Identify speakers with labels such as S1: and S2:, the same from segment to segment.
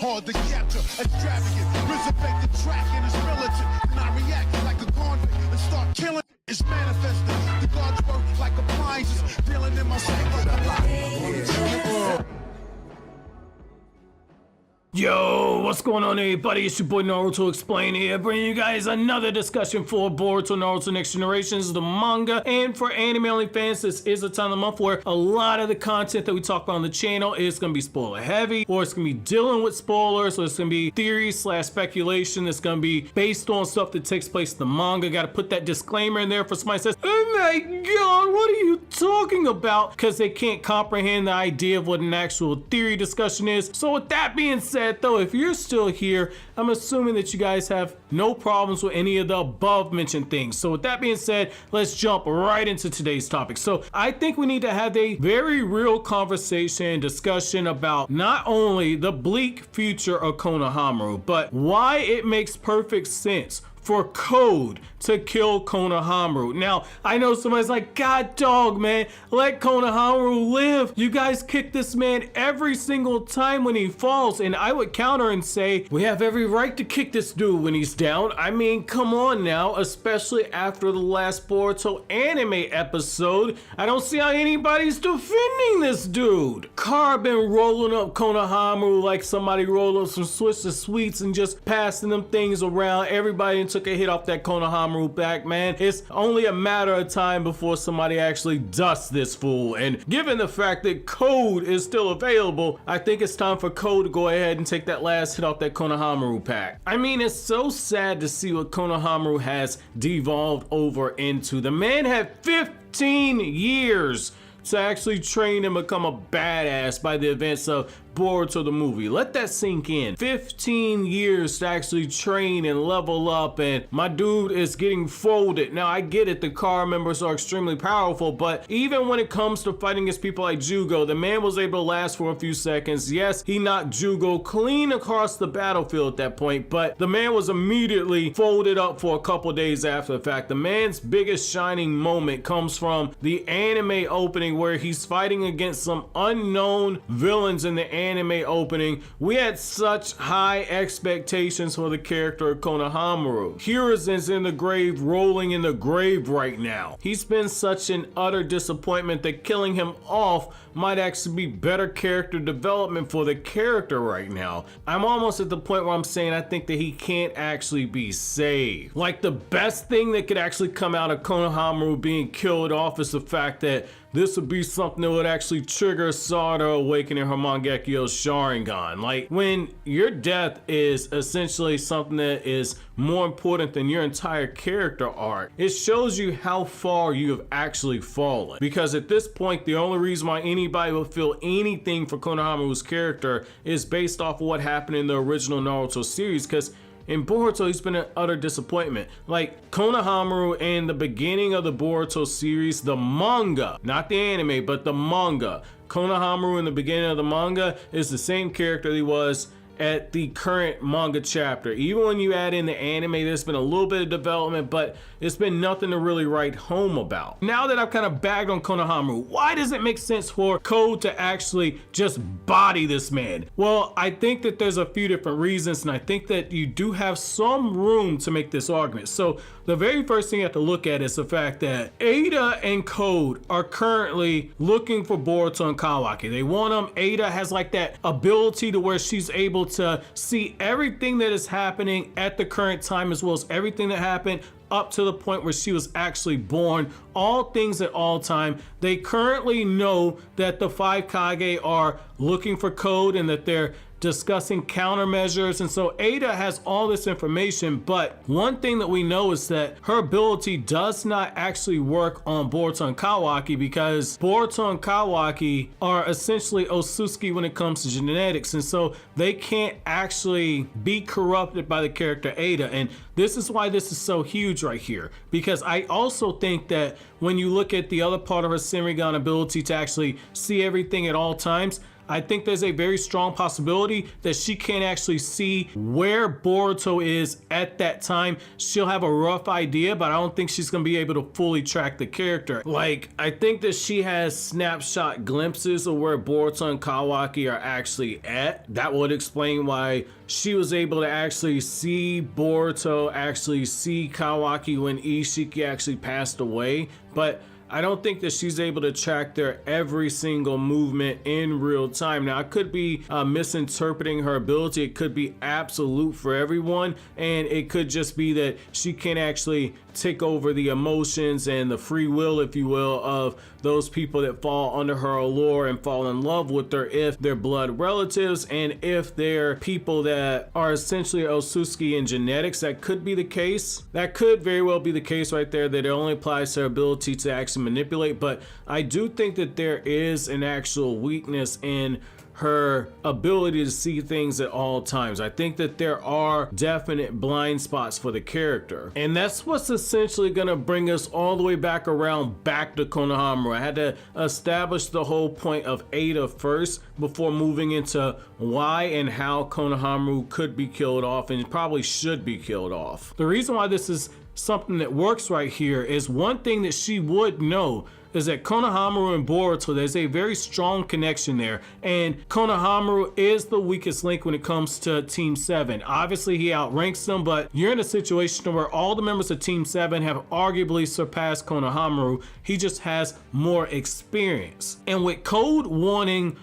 S1: hard to capture, extravagant, resurrect the track and it's militant, and I react like a convict and start killing. It's manifested, the gods work like appliances, dealing in my psyche.
S2: Yo, what's going on everybody? It's your boy Naruto Explain here, bringing you guys another discussion for Boruto Naruto Next Generations, the manga. And for anime only fans, this is a time of the month where a lot of the content that we talk about on the channel is going to be spoiler heavy, or it's going to be dealing with spoilers, or it's going to be theory slash speculation that's going to be based on stuff that takes place in the manga. Got to put that disclaimer in there for somebody says, oh my god, what are you talking about? Because they can't comprehend the idea of what an actual theory discussion is. So with that being said, though, if you're still here, I'm assuming that you guys have no problems with any of the above mentioned things. So with that being said, let's jump right into today's topic. So I think we need to have a very real conversation and discussion about not only the bleak future of Konohamaru, but why it makes perfect sense for Code to kill Konohamaru. Now, I know somebody's like, God dog, man, let Konohamaru live. You guys kick this man every single time when he falls. And I would counter and say, we have every right to kick this dude when he's down. I mean, come on now, especially after the last Boruto anime episode. I don't see how anybody's defending this dude. Car been rolling up Konohamaru like somebody rolled up some Swisher Sweets and just passing them things around. Everybody took a hit off that Konohamaru back, man. It's only a matter of time before somebody actually dusts this fool. And given the fact that Code is still available, I think it's time for Code to go ahead and take that last hit off that Konohamaru pack. I mean, it's so sad to see what Konohamaru has devolved over into. The man had 15 years to actually train and become a badass by the events of Boruto the movie. Let that sink in. 15 years to actually train and level up, and my dude is getting folded. Now I get it, the car members are extremely powerful, but even when it comes to fighting against people like Jugo, the man was able to last for a few seconds. Yes, he knocked Jugo clean across the battlefield at that point, but the man was immediately folded up for a couple days after the fact. The man's biggest shining moment comes from the anime opening where he's fighting against some unknown villains in the anime opening. We had such high expectations for the character of Konohamaru. Hiruzen's in the grave, rolling in the grave right now. He's been such an utter disappointment that killing him off might actually be better character development for the character right now. I'm almost at the point where I'm saying I think that he can't actually be saved. Like, the best thing that could actually come out of Konohamaru being killed off is the fact that this would be something that would actually trigger Sarada awakening her Mangekyo's Sharingan. Like, when your death is essentially something that is more important than your entire character arc, it shows you how far you have actually fallen. Because at this point, the only reason why anybody would feel anything for Konohamaru's character is based off of what happened in the original Naruto series, because in Boruto, he's been an utter disappointment. Like, Konohamaru in the beginning of the Boruto series, the manga, not the anime, but the manga. Konohamaru in the beginning of the manga is the same character he was at the current manga chapter. Even when you add in the anime, there's been a little bit of development, but it's been nothing to really write home about. Now that I've kind of bagged on Konohamaru, why does it make sense for Code to actually just body this man? Well, I think that there's a few different reasons, and I think that you do have some room to make this argument. So the very first thing you have to look at is the fact that Eida and Code are currently looking for Boruto and Kawaki. They want them. Eida has like that ability to where she's able to see everything that is happening at the current time, as well as everything that happened up to the point where she was actually born, all things at all time. They currently know that the 5 Kage are looking for Code and that they're discussing countermeasures, and so Eida has all this information. But one thing that we know is that her ability does not actually work on Boruto and Kawaki, because Boruto and Kawaki are essentially Otsutsuki when it comes to genetics, and so they can't actually be corrupted by the character Eida. And this is why this is so huge right here, because I also think that when you look at the other part of her Senrigan ability to actually see everything at all times, I think there's a very strong possibility that she can't actually see where Boruto is at that time. She'll have a rough idea, but I don't think she's gonna be able to fully track the character. Like, I think that she has snapshot glimpses of where Boruto and Kawaki are actually at. That would explain why she was able to actually see Boruto, actually see Kawaki when Ishiki actually passed away. But I don't think that she's able to track their every single movement in real time. Now, I could be misinterpreting her ability. It could be absolute for everyone, and it could just be that she can't actually take over the emotions and the free will, if you will, of those people that fall under her allure and fall in love with her, if they're blood relatives and if they're people that are essentially Osusuki in genetics. That could be the case. That could very well be the case right there, that it only applies to her ability to actually manipulate. But I do think that there is an actual weakness in her ability to see things at all times. I think that there are definite blind spots for the character. And that's what's essentially gonna bring us all the way back around back to Konohamaru. I had to establish the whole point of Eida first before moving into why and how Konohamaru could be killed off and probably should be killed off. The reason why this is something that works right here is one thing that she would know is that Konohamaru and Boruto, there's a very strong connection there, and Konohamaru is the weakest link when it comes to Team 7. Obviously, he outranks them, but you're in a situation where all the members of Team 7 have arguably surpassed Konohamaru. He just has more experience. And with Code wanting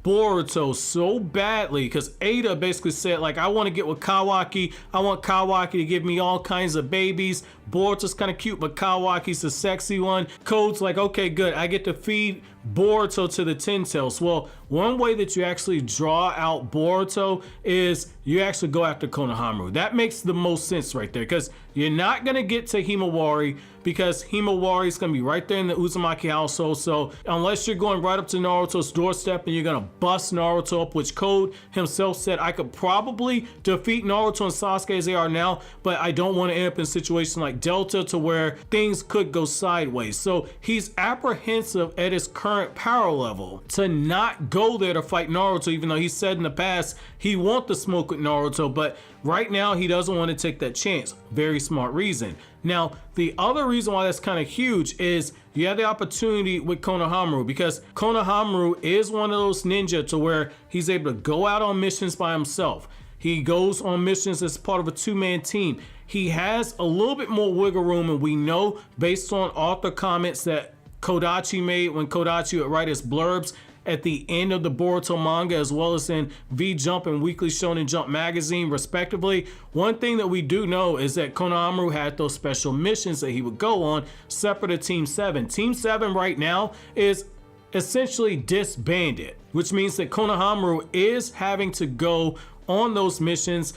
S2: Boruto so badly, because Eida basically said, like, I want to get with Kawaki, I want Kawaki to give me all kinds of babies. Boruto's kind of cute, but Kawaki's the sexy one. Code's like, okay, good, I get to feed Boruto to the Ten Tails. Well, one way that you actually draw out Boruto is you actually go after Konohamaru. That makes the most sense right there, because you're not gonna get to Himawari, because Himawari is gonna be right there in the Uzumaki household. So unless you're going right up to Naruto's doorstep and you're gonna bust Naruto up, which Code himself said, I could probably defeat Naruto and Sasuke as they are now, but I don't want to end up in a situation like Delta to where things could go sideways. So he's apprehensive at his current power level to not go there to fight Naruto, even though he said in the past he wants to smoke with Naruto, but right now he doesn't want to take that chance. Very smart reason. Now, the other reason why that's kind of huge is you have the opportunity with Konohamaru, because Konohamaru is one of those ninja to where he's able to go out on missions by himself. He goes on missions as part of a two-man team. He has a little bit more wiggle room, and we know based on author comments that Kodachi made when Kodachi would write his blurbs at the end of the Boruto manga, as well as in V-Jump and Weekly Shonen Jump magazine, respectively. One thing that we do know is that Konohamaru had those special missions that he would go on separate to Team 7. Team 7 right now is essentially disbanded, which means that Konohamaru is having to go on those missions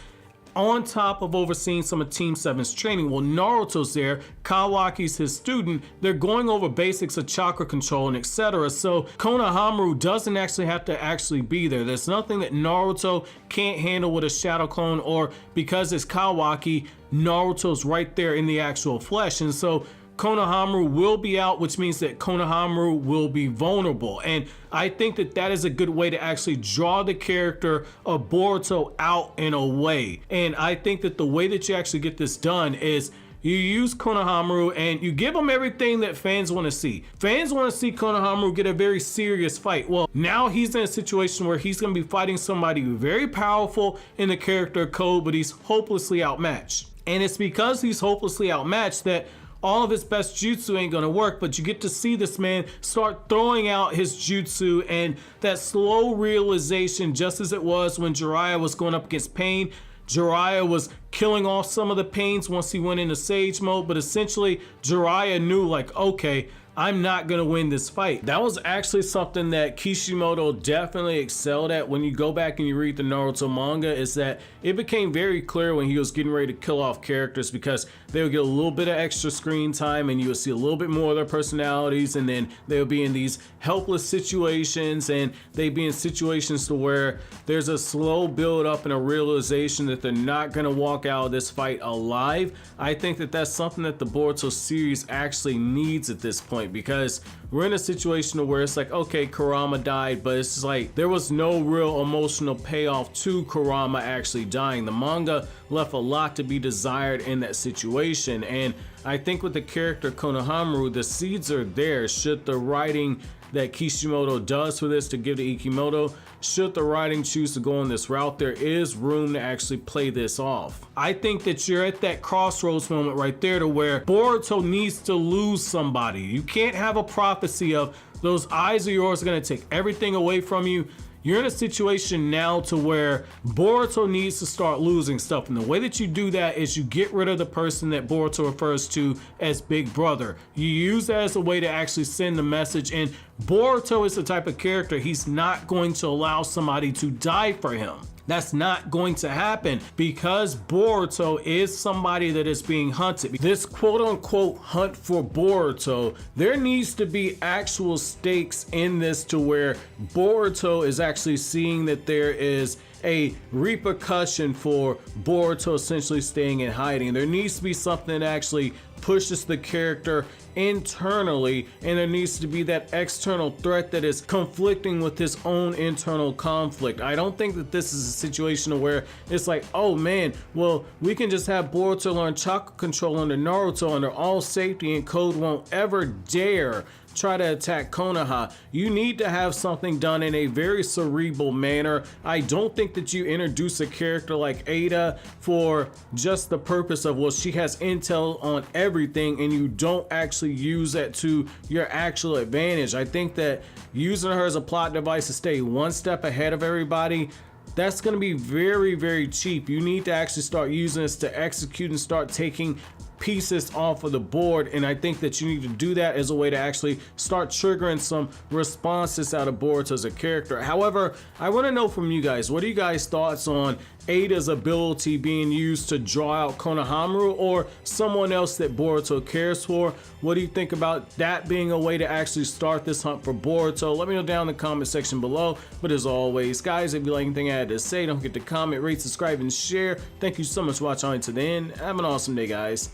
S2: on top of overseeing some of Team 7's training. Well, Naruto's there, Kawaki's his student, they're going over basics of chakra control and etc. So Konohamaru doesn't actually have to be there. There's nothing that Naruto can't handle with a shadow clone, or because it's Kawaki, Naruto's right there in the actual flesh. And so Konohamaru will be out, which means that Konohamaru will be vulnerable. And I think that that is a good way to actually draw the character of Boruto out in a way. And I think that the way that you actually get this done is you use Konohamaru and you give him everything that fans want to see. Fans want to see Konohamaru get a very serious fight. Well, now he's in a situation where he's going to be fighting somebody very powerful in the character Code, but he's hopelessly outmatched. And it's because he's hopelessly outmatched that all of his best jutsu ain't gonna work, but you get to see this man start throwing out his jutsu, and that slow realization, just as it was when Jiraiya was going up against Pain. Jiraiya was killing off some of the Pains once he went into Sage mode, but essentially Jiraiya knew, like, okay, I'm not gonna win this fight. That was actually something that Kishimoto definitely excelled at. When you go back and you read the Naruto manga, is that it became very clear when he was getting ready to kill off characters, because they would get a little bit of extra screen time and you would see a little bit more of their personalities, and then they would be in these helpless situations, and they'd be in situations to where there's a slow build up and a realization that they're not gonna walk out of this fight alive. I think that that's something that the Boruto series actually needs at this point, point, because we're in a situation where it's like, okay, Kurama died, but it's just like there was no real emotional payoff to Kurama actually dying. The manga left a lot to be desired in that situation, and I think with the character Konohamaru, the seeds are there. Should the writing that Kishimoto does for this to give to Ikimoto, should the writing choose to go on this route, there is room to actually play this off. I think that you're at that crossroads moment right there to where Boruto needs to lose somebody. You can't have a prophecy of those eyes of yours are gonna take everything away from you. You're in a situation now to where Boruto needs to start losing stuff. And the way that you do that is you get rid of the person that Boruto refers to as Big Brother. You use that as a way to actually send the message. And Boruto is the type of character, he's not going to allow somebody to die for him. That's not going to happen because Boruto is somebody that is being hunted. This quote unquote hunt for Boruto, there needs to be actual stakes in this to where Boruto is actually seeing that there is a repercussion for Boruto essentially staying in hiding. There needs to be something that actually pushes the character internally, and there needs to be that external threat that is conflicting with his own internal conflict. I don't think that this is a situation where it's like, oh man, well, we can just have Boruto learn chakra control under Naruto under all safety and Code won't ever dare try to attack Konoha. You need to have something done in a very cerebral manner. I don't think that you introduce a character like Eida for just the purpose of, well, she has intel on everything and you don't actually use that to your actual advantage. I think that using her as a plot device to stay one step ahead of everybody, that's going to be very, very cheap. You need to actually start using this to execute and start taking pieces off of the board, and I think that you need to do that as a way to actually start triggering some responses out of Boruto as a character. However, I want to know from you guys, what are you guys' thoughts on Eida's ability being used to draw out Konohamaru or someone else that Boruto cares for? What do you think about that being a way to actually start this hunt for Boruto? Let me know down in the comment section below. But as always, guys, if you like anything I had to say, don't forget to comment, rate, subscribe, and share. Thank you so much for watching to the end. Have an awesome day, guys.